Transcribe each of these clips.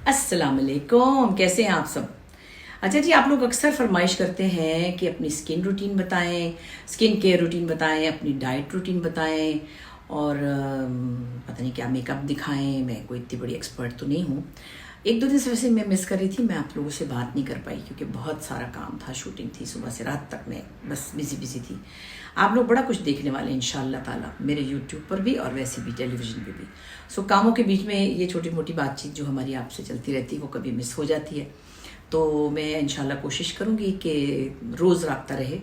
السلام علیکم، کیسے ہیں آپ سب؟ اچھا جی، آپ لوگ اکثر فرمائش کرتے ہیں کہ اپنی اسکن روٹین بتائیں، اسکن کیئر روٹین بتائیں، اپنی ڈائٹ روٹین بتائیں، اور پتہ نہیں کیا میک اپ دکھائیں. میں کوئی اتنی بڑی ایکسپرٹ تو نہیں ہوں. ایک دو دن سے ویسے میں مس کر رہی تھی، میں آپ لوگوں سے بات نہیں کر پائی کیونکہ بہت سارا کام تھا، شوٹنگ تھی، صبح سے رات تک میں بس بزی تھی. آپ لوگ بڑا کچھ دیکھنے والے ہیں انشاءاللہ تعالیٰ، میرے یوٹیوب پر بھی اور ویسے بھی ٹیلی ویژن پہ بھی. سو کاموں کے بیچ میں یہ چھوٹی موٹی بات چیت جو ہماری آپ سے چلتی رہتی ہے وہ کبھی مس ہو جاتی ہے. تو میں انشاءاللہ کوشش کروں گی کہ روز رابطہ رہے،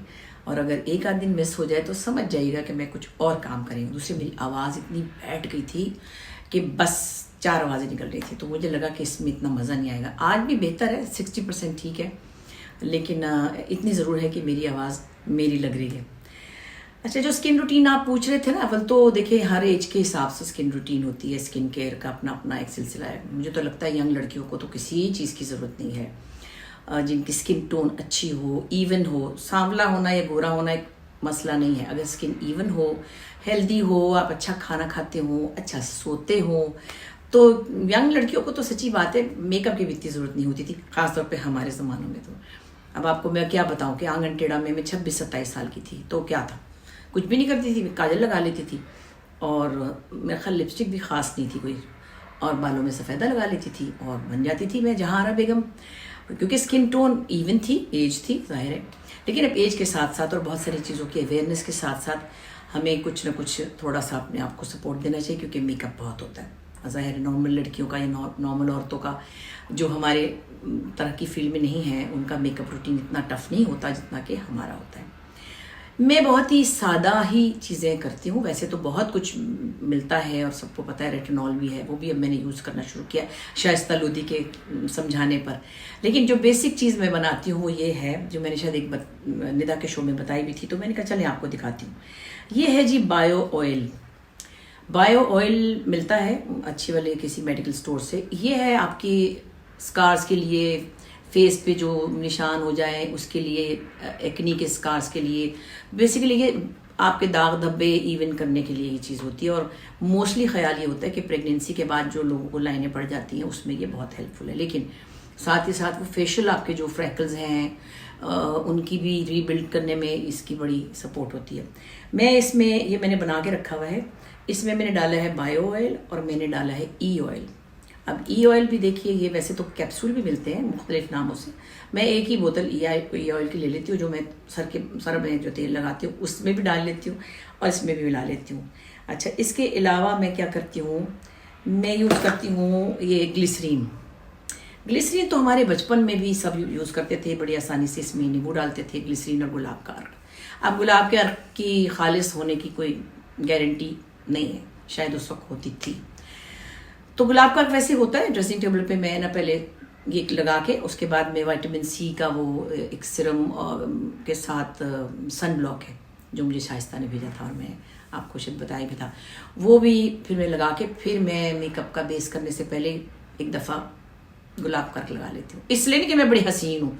اور اگر ایک آدھ دن مس ہو جائے تو سمجھ جائے گا کہ میں کچھ اور کام کریں. دوسری میری آواز اتنی بیٹھ گئی تھی کہ بس 4 آوازیں نکل رہی تھی، تو مجھے لگا کہ اس میں اتنا مزہ نہیں آئے گا. آج بھی بہتر ہے، 60% ٹھیک ہے، لیکن اتنی ضرور ہے کہ میری آواز میری لگ رہی ہے. اچھا، جو اسکن روٹین آپ پوچھ رہے تھے نا، اول تو دیکھیں ہر ایج کے حساب سے اسکن روٹین ہوتی ہے، اسکن کیئر کا اپنا اپنا ایک سلسلہ ہے. مجھے تو لگتا ہے ینگ لڑکیوں کو تو کسی چیز کی ضرورت نہیں ہے. جن کی اسکن ٹون اچھی ہو، ایون ہو، سانولا ہونا یا گورا ہونا ایک مسئلہ نہیں ہے. اگر اسکن ایون ہو، ہیلدی ہو، آپ اچھا کھانا کھاتے ہوں، اچھا سوتے ہوں، تو ینگ لڑکیوں کو تو سچی بات ہے میک اپ کی بھی اتنی ضرورت نہیں ہوتی تھی، خاص طور پہ ہمارے زمانوں میں. تو اب آپ کو میں کیا بتاؤں کہ آنگن ٹیڑھا میں 26-27 سال کی تھی تو کیا تھا، کچھ بھی نہیں کرتی تھی، کاجل لگا لیتی تھی، اور میرے خیال لپسٹک بھی خاص نہیں تھی کوئی، اور بالوں میں سفیدہ لگا لیتی تھی اور بن جاتی تھی میں جہاں آرا بیگم. کیونکہ اسکن ٹون ایون تھی، ایج تھی ظاہر ہے. لیکن اب ایج کے ساتھ ساتھ اور بہت ساری چیزوں کی اویئرنیس کے ساتھ ساتھ ہمیں کچھ نہ کچھ تھوڑا سا اپنے آپ کو سپورٹ دینا چاہیے، کیونکہ میک اپ بہت ہوتا ہے. ظاہر ہے نارمل لڑکیوں کا یا نارمل عورتوں کا جو ہمارے طرح کی فیلڈ میں نہیں ہے، ان کا میک اپ روٹین اتنا ٹف نہیں ہوتا جتنا کہ ہمارا ہوتا ہے. میں بہت ہی سادہ ہی چیزیں کرتی ہوں. ویسے تو بہت کچھ ملتا ہے اور سب کو پتہ ہے، ریٹینول بھی ہے، وہ بھی اب میں نے یوز کرنا شروع کیا شائستہ لودھی کے سمجھانے پر. لیکن جو بیسک چیز میں بناتی ہوں وہ یہ ہے، جو میں نے شاید ایک ندا کے شو میں بتائی بھی تھی، تو میں نے کہا چلیں آپ کو دکھاتی ہوں. یہ ہے جی بایو آئل. بایو آئل ملتا ہے اچھی والے کسی میڈیکل سٹور سے. یہ ہے آپ کی سکارز کے لیے، فیس پہ جو نشان ہو جائیں اس کے لیے، ایکنی کے سکارز کے لیے. بیسیکلی یہ آپ کے داغ دھبے ایون کرنے کے لیے یہ چیز ہوتی ہے. اور موسٹلی خیال یہ ہوتا ہے کہ پریگنینسی کے بعد جو لوگوں کو لائنیں پڑ جاتی ہیں اس میں یہ بہت ہیلپ فل ہے. لیکن ساتھ ہی ساتھ وہ فیشل آپ کے جو فریکلز ہیں ان کی بھی ری بلڈ کرنے میں اس کی بڑی سپورٹ ہوتی ہے. میں اس میں یہ میں نے بنا کے رکھا ہوا ہے. اس میں نے ڈالا ہے بایو آئل اور میں نے ڈالا ہے ای آئل. اب ای آئل بھی دیکھیے، یہ ویسے تو کیپسول بھی ملتے ہیں مختلف ناموں سے. میں ایک ہی بوتل ای آئل کی لے لیتی ہوں، جو میں سر میں جو تیل لگاتی ہوں اس میں بھی ڈال لیتی ہوں اور اس میں بھی ملا لیتی ہوں. اچھا، اس کے علاوہ میں کیا کرتی ہوں، میں یوز کرتی ہوں یہ گلیسرین. گلیسرین تو ہمارے بچپن میں بھی سب یوز کرتے تھے بڑی آسانی سے. اس میں نیبو ڈالتے تھے، گلیسرین اور گلاب کا عرق. اب گلاب کے عرق کی خالص ہونے کی کوئی گارنٹی نہیں ہے، شاید اس وقت ہوتی تھی. تو گلاب کا عرق ویسے ہوتا ہے ڈریسنگ ٹیبل پہ. میں پہلے یہ لگا کے اس کے بعد میں وائٹامن سی کا وہ ایک سرم کے ساتھ سن بلاک ہے جو مجھے شائستہ نے بھیجا تھا اور میں آپ کو شاید بتایا بھی تھا، وہ بھی پھر میں لگا کے پھر میں میک اپ کا بیس کرنے سے پہلے ایک دفعہ گلاب کا عرق لگا لیتی ہوں. اس لیے نہیں کہ میں بڑی حسین ہوں،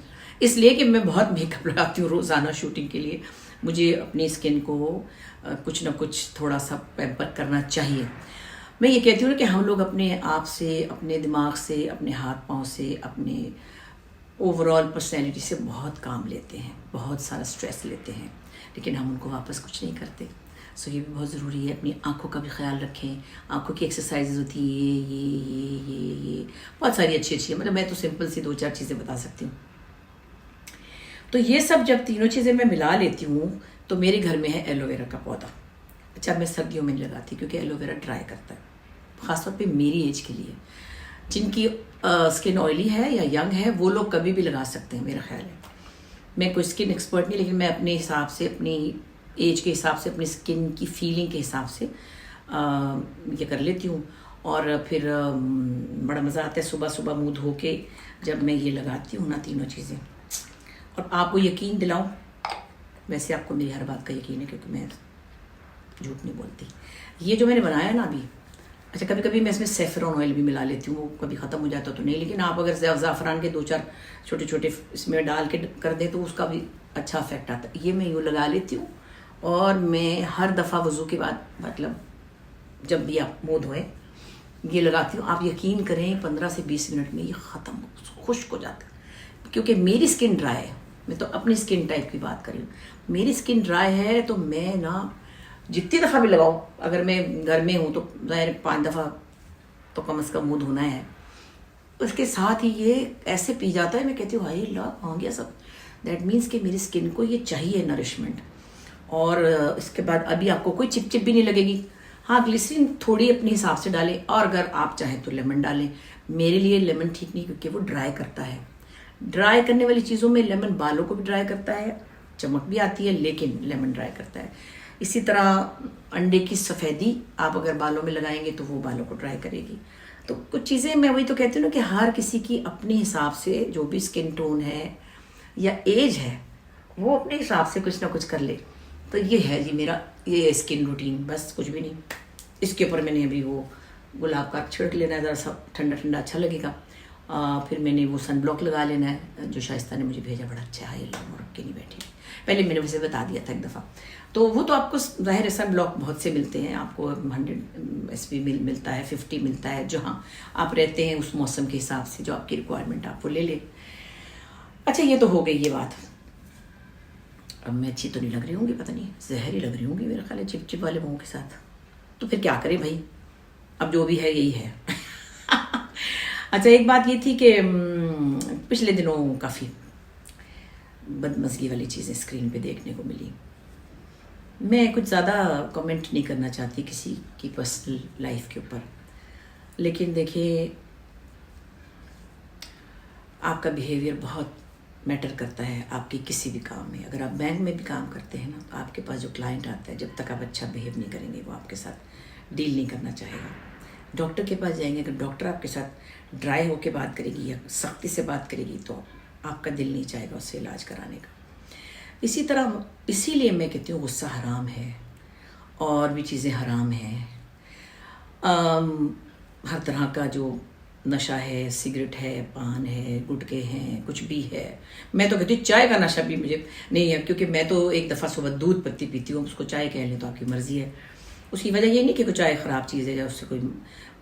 اس لیے کہ میں بہت میک اپ لگاتی ہوں روزانہ شوٹنگ کے لیے. مجھے اپنی اسکن کو کچھ نہ کچھ تھوڑا سا پیمپر کرنا چاہیے. میں یہ کہتی ہوں کہ ہم لوگ اپنے آپ سے، اپنے دماغ سے، اپنے ہاتھ پاؤں سے، اپنے اوور آل پرسنالٹی سے بہت کام لیتے ہیں، بہت سارا سٹریس لیتے ہیں، لیکن ہم ان کو واپس کچھ نہیں کرتے. سو یہ بھی بہت ضروری ہے. اپنی آنکھوں کا بھی خیال رکھیں. آنکھوں کی ایکسرسائزز ہوتی ہیں، یہ بہت ساری اچھی مطلب میں تو سمپل سی 2-4 چیزیں بتا سکتی ہوں. تو یہ سب جب تینوں چیزیں میں ملا لیتی ہوں تو میرے گھر میں ہے ایلو ویرا کا پودا. اچھا، میں سردیوں میں نہیں لگاتی کیونکہ ایلو ویرا ڈرائی کرتا ہے، خاص طور پہ میری ایج کے لیے. جن کی اسکن آئلی ہے یا ینگ ہے وہ لوگ کبھی بھی لگا سکتے ہیں میرا خیال ہے. میں کوئی اسکن ایکسپرٹ نہیں، لیکن میں اپنے حساب سے، اپنی ایج کے حساب سے، اپنی اسکن کی فیلنگ کے حساب سے یہ کر لیتی ہوں. اور پھر بڑا مزہ آتا ہے صبح صبح منہ دھو کے جب میں یہ لگاتی ہوں نا تینوں چیزیں. اور آپ کو یقین دلاؤں، ویسے آپ کو میری ہر بات کا یقین ہے کیونکہ میں جھوٹ نہیں بولتی. یہ جو میں نے بنایا نا ابھی، اچھا کبھی کبھی میں اس میں سیفرون آئل بھی ملا لیتی ہوں، وہ کبھی ختم ہو جاتا تو نہیں، لیکن آپ اگر زعفران کے 2-4 چھوٹے اس میں ڈال کے کر دیں تو اس کا بھی اچھا افیکٹ آتا ہے. یہ میں یوں لگا لیتی ہوں اور میں ہر دفعہ وضو کے بعد، مطلب جب بھی آپ منہ دھوئیں یہ لگاتی ہوں، آپ یقین کریں 15 سے 20 منٹ میں یہ ختم خشک ہو جاتا ہے، کیونکہ میری اسکن ڈرائی ہے. میں تو اپنی اسکن ٹائپ کی بات کر رہی ہوں. میری اسکن ڈرائی ہے تو میں نا جتنی دفعہ بھی لگاؤں، اگر میں گھر میں ہوں تو ظاہر 5 دفعہ تو کم از کم منہ دھونا ہے. اس کے ساتھ ہی یہ ایسے پی جاتا ہے، میں کہتی ہوں ہائی اللہ ہو گیا سب. دیٹ مینس کہ میری اسکن کو یہ چاہیے نرشمنٹ. اور اس کے بعد ابھی آپ کو کوئی چپ چپ بھی نہیں لگے گی. ہاں گلیسرین تھوڑی اپنے حساب سے ڈالیں، اور اگر آپ چاہیں تو لیمن ڈالیں. میرے لیے لیمن ٹھیک نہیں، کیونکہ وہ ڈرائی کرتا ہے. ڈرائی کرنے والی چیزوں میں لیمن بالوں کو بھی ڈرائی کرتا ہے، چمک بھی آتی ہے، لیکن لیمن ڈرائی کرتا ہے. اسی طرح انڈے کی سفیدی آپ اگر بالوں میں لگائیں گے تو وہ بالوں کو ڈرائی کرے گی. تو کچھ چیزیں میں وہی تو کہتی ہوں نا کہ ہر کسی کی اپنے حساب سے جو بھی اسکن ٹون ہے یا ایج ہے وہ اپنے حساب سے کچھ نہ کچھ کر لے. تو یہ ہے جی میرا یہ اسکن روٹین، بس کچھ بھی نہیں. اس کے اوپر میں نے ابھی وہ گلاب کا چھڑک لینا ہے، ذرا سا ٹھنڈا ٹھنڈا اچھا لگے گا. پھر میں نے وہ سن بلاک لگا لینا ہے جو شائستہ نے مجھے بھیجا، بڑا اچھا ہے. اللہ رکھ کے نہیں بیٹھی، پہلے میں نے اسے بتا دیا تھا ایک دفعہ. تو وہ تو آپ کو ظاہر سن بلاک بہت سے ملتے ہیں، آپ کو 100 SPF ملتا ہے، 50 ملتا ہے، جہاں آپ رہتے ہیں اس موسم کے حساب سے جو آپ کی ریکوائرمنٹ آپ وہ لے لیں. اچھا یہ تو ہو گئی یہ بات. اب میں اچھی تو نہیں لگ رہی ہوں گی، پتہ نہیں زہر ہی لگ رہی ہوں گی میرا خیال ہے چپ چپ والے منہ کے ساتھ. تو پھر کیا کریں بھائی، اب جو بھی ہے یہی ہے. اچھا ایک بات یہ تھی کہ پچھلے دنوں کافی بدمزگی والی چیزیں اسکرین پہ دیکھنے کو ملی. میں کچھ زیادہ کمنٹ نہیں کرنا چاہتی کسی کی پرسنل لائف کے اوپر، لیکن دیکھیے آپ کا بیہیویئر بہت میٹر کرتا ہے آپ کی کسی بھی کام میں. اگر آپ بینک میں بھی کام کرتے ہیں نا تو آپ کے پاس جو کلائنٹ آتا ہے، جب تک آپ اچھا بیہیو نہیں کریں گے وہ آپ کے ساتھ ڈیل نہیں کرنا چاہے گا. ڈاکٹر کے پاس جائیں گے، اگر ڈاکٹر آپ کے ساتھ ڈرائی ہو کے بات کرے گی یا سختی سے بات کرے گی تو آپ کا دل نہیں چاہے گا اس سے علاج کرانے کا. اسی طرح اسی لیے میں کہتی ہوں غصہ حرام ہے اور بھی چیزیں حرام ہیں. ہر طرح کا جو نشہ ہے، سگریٹ ہے، پان ہے، گٹکے ہیں، کچھ بھی ہے. میں تو کہتی ہوں چائے کا نشہ بھی مجھے نہیں ہے، کیونکہ میں تو ایک دفعہ صبح دودھ پتی پیتی ہوں، اس کو چائے کہہ لیں تو آپ کی مرضی ہے. اس کی وجہ یہ نہیں کہ کوئی چائے خراب چیز ہے یا اس سے کوئی،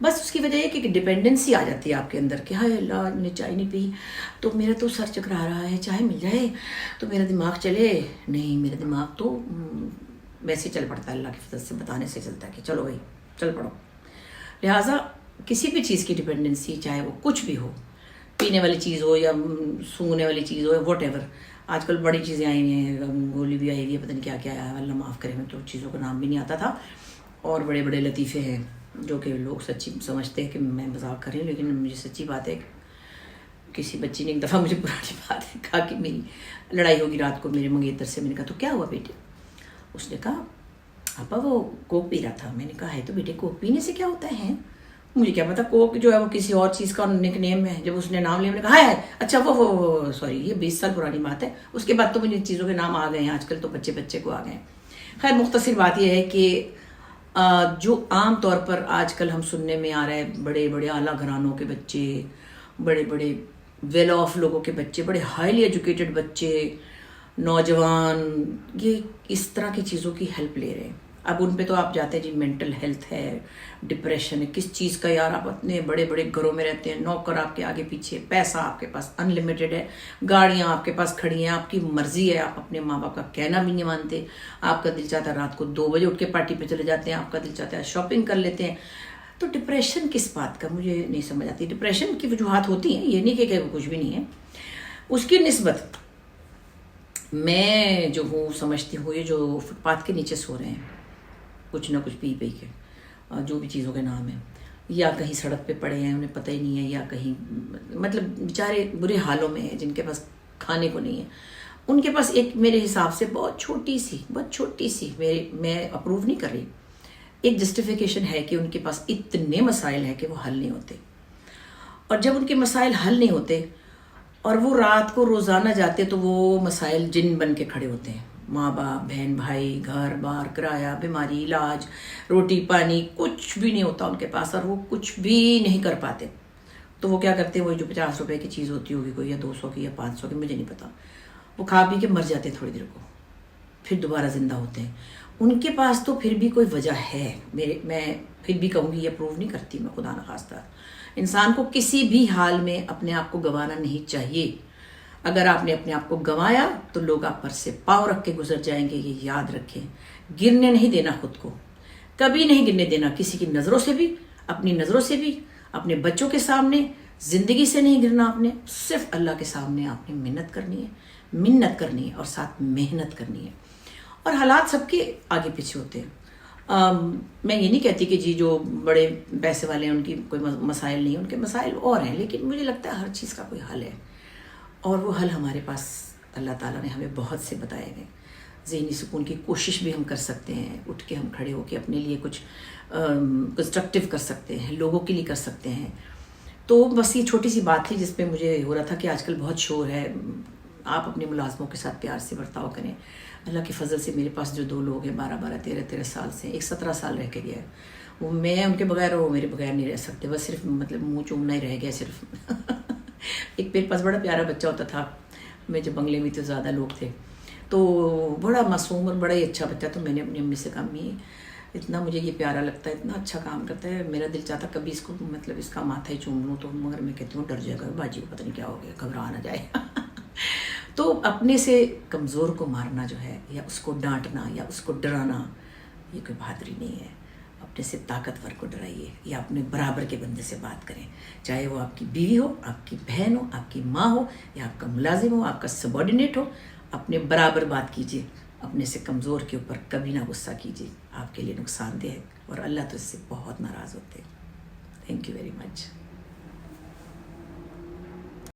بس اس کی وجہ یہ کہ ڈپینڈنسی آ جاتی ہے آپ کے اندر کہ ہائے اللہ نے چائے نہیں پی تو میرا تو سر چکرا رہا ہے، چائے مل جائے تو میرا دماغ چلے. نہیں، میرا دماغ تو ویسے چل پڑتا ہے، اللہ کی فضل سے بتانے سے چلتا ہے کہ چلو بھائی چل پڑو. لہٰذا کسی بھی چیز کی ڈپینڈنسی، چاہے وہ کچھ بھی ہو، پینے والی چیز ہو یا سونگنے والی چیز ہو یا واٹ ایور. آج کل بڑی چیزیں آئی ہوئی ہیں، گولی بھی آئی ہوئی ہے، پتہ نہیں کیا کیا ہے، اللہ معاف کرے، میں تو چیزوں کا نام بھی نہیں آتا تھا. اور بڑے بڑے لطیفے ہیں جو کہ لوگ سچی سمجھتے ہیں کہ میں مذاق کر رہی ہوں، لیکن مجھے سچی بات ہے. کسی بچی نے ایک دفعہ مجھے پرانی بات ہے کہا کہ میری لڑائی ہوگی رات کو میرے منگیتر سے. میں نے کہا تو کیا ہوا بیٹے؟ اس نے کہا آپا وہ کوک پی رہا تھا. میں نے کہا ہے تو بیٹے کوک پینے سے کیا ہوتا ہے؟ مجھے کیا پتا کوک جو ہے وہ کسی اور چیز کا نک نیم ہے. جب اس نے نام لیا میں نے کہا ہے اچھا وہ سوری یہ 20 سال پرانی بات ہے. اس کے بعد تو مجھے چیزوں کے نام آ گئے ہیں، آج کل تو بچے بچے کو آ گئے ہیں. خیر مختصر بات یہ ہے کہ جو عام طور پر آج کل ہم سننے میں آ رہا ہے، بڑے بڑے اعلیٰ گھرانوں کے بچے، بڑے بڑے ویل آف لوگوں کے بچے، بڑے ہائیلی ایجوکیٹڈ بچے، نوجوان، یہ اس طرح کی چیزوں کی ہیلپ لے رہے ہیں. اب ان پہ تو آپ جاتے ہیں جی مینٹل ہیلتھ ہے، ڈپریشن ہے، کس چیز کا یار. آپ اتنے بڑے بڑے گھروں میں رہتے ہیں، نوکر آپ کے آگے پیچھے، پیسہ آپ کے پاس ان لمیٹڈ ہے، گاڑیاں آپ کے پاس کھڑی ہیں، آپ کی مرضی ہے، آپ اپنے ماں باپ کا کہنا بھی نہیں مانتے. آپ کا دل چاہتا ہے رات کو 2 بجے اٹھ کے پارٹی پہ چلے جاتے ہیں، آپ کا دل چاہتا ہے شاپنگ کر لیتے ہیں. تو ڈپریشن کس بات کا مجھے نہیں سمجھ آتی. ڈپریشن کی وجوہات ہوتی ہیں، یہ نہیں کہ کچھ بھی نہیں ہے. اس کی نسبت میں جو ہوں سمجھتی ہوں یہ جو فٹ پاتھ کے نیچے سو رہے ہیں کچھ نہ کچھ پی کے، جو بھی چیزوں کے نام ہیں، یا کہیں سڑک پہ پڑے ہیں انہیں پتہ ہی نہیں ہے، یا کہیں مطلب بیچارے برے حالوں میں ہیں جن کے پاس کھانے کو نہیں ہے. ان کے پاس ایک میرے حساب سے بہت چھوٹی سی میں اپروو نہیں کر رہی، ایک جسٹیفیکیشن ہے کہ ان کے پاس اتنے مسائل ہیں کہ وہ حل نہیں ہوتے. اور جب ان کے مسائل حل نہیں ہوتے اور وہ رات کو روزانہ جاتے تو وہ مسائل جن بن کے کھڑے ہوتے ہیں. ماں باپ، بہن بھائی، گھر بار، کرایہ، بیماری، علاج، روٹی پانی، کچھ بھی نہیں ہوتا ان کے پاس اور وہ کچھ بھی نہیں کر پاتے. تو وہ کیا کرتے ہیں، وہی جو 50 روپے کی چیز ہوتی ہوگی کوئی، یا 200 کی یا 500 کی، مجھے نہیں پتا، وہ کھا پی کے مر جاتے ہیں تھوڑی دیر کو، پھر دوبارہ زندہ ہوتے ہیں. ان کے پاس تو پھر بھی کوئی وجہ ہے. میں پھر بھی کہوں گی یہ پروو نہیں کرتی میں، خدا نخواستہ. انسان کو کسی بھی حال میں اپنے آپ کو گنوانا نہیں چاہیے. اگر آپ نے اپنے آپ کو گنوایا تو لوگ آپ پر سے پاؤں رکھ کے گزر جائیں گے. یہ یاد رکھیں. گرنے نہیں دینا خود کو، کبھی نہیں گرنے دینا. کسی کی نظروں سے بھی، اپنی نظروں سے بھی، اپنے بچوں کے سامنے، زندگی سے نہیں گرنا. آپ نے صرف اللہ کے سامنے آپ نے منت کرنی ہے اور ساتھ محنت کرنی ہے. اور حالات سب کے آگے پیچھے ہوتے ہیں. میں یہ نہیں کہتی کہ جی جو بڑے پیسے والے ہیں ان کی کوئی مسائل نہیں، ان کے مسائل اور ہیں، لیکن مجھے لگتا ہے ہر چیز کا کوئی حل ہے، اور وہ حل ہمارے پاس اللہ تعالیٰ نے ہمیں بہت سے بتائے گئے. ذہنی سکون کی کوشش بھی ہم کر سکتے ہیں، اٹھ کے ہم کھڑے ہو کے اپنے لیے کچھ کنسٹرکٹیو کر سکتے ہیں، لوگوں کے لیے کر سکتے ہیں. تو بس یہ چھوٹی سی بات تھی جس پہ مجھے ہو رہا تھا کہ آج کل بہت شور ہے. آپ اپنے ملازموں کے ساتھ پیار سے برتاؤ کریں. اللہ کے فضل سے میرے پاس جو 2 لوگ ہیں 13 سال سے، ایک 17 سال رہ کے گیا ہے. وہ میں ان کے بغیر، وہ میرے بغیر نہیں رہ سکتے. بس صرف مطلب منہ چومنا ہی رہ گیا صرف. ایک میرے پاس بڑا پیارا بچہ ہوتا تھا، میں جب بنگلے میں تو زیادہ لوگ تھے، تو بڑا معصوم اور بڑا ہی اچھا بچہ. تو میں نے اپنی امی سے کہا امی اتنا مجھے یہ پیارا لگتا ہے، اتنا اچھا کام کرتا ہے، میرا دل چاہتا کبھی اس کو مطلب اس کا ماتھا ہی چوم لوں. تو مگر میں کہتی ہوں ڈر جائے گا باجی کو، پتہ نہیں کیا ہو گیا، گھبرا نہ جائے. تو اپنے سے کمزور کو مارنا جو ہے، یا اس کو ڈانٹنا یا اس کو ڈرانا، یہ کوئی بہادری نہیں ہے. اپنے سے طاقتور کو ڈرائیے، یا اپنے برابر کے بندے سے بات کریں، چاہے وہ آپ کی بیوی ہو، آپ کی بہن ہو، آپ کی ماں ہو، یا آپ کا ملازم ہو، آپ کا سبارڈینیٹ ہو. اپنے برابر بات کیجیے. اپنے سے کمزور کے اوپر کبھی نہ غصہ کیجیے، آپ کے لیے نقصان دہ ہے، اور اللہ تو اس سے بہت ناراض ہوتے ہیں. Thank you very much.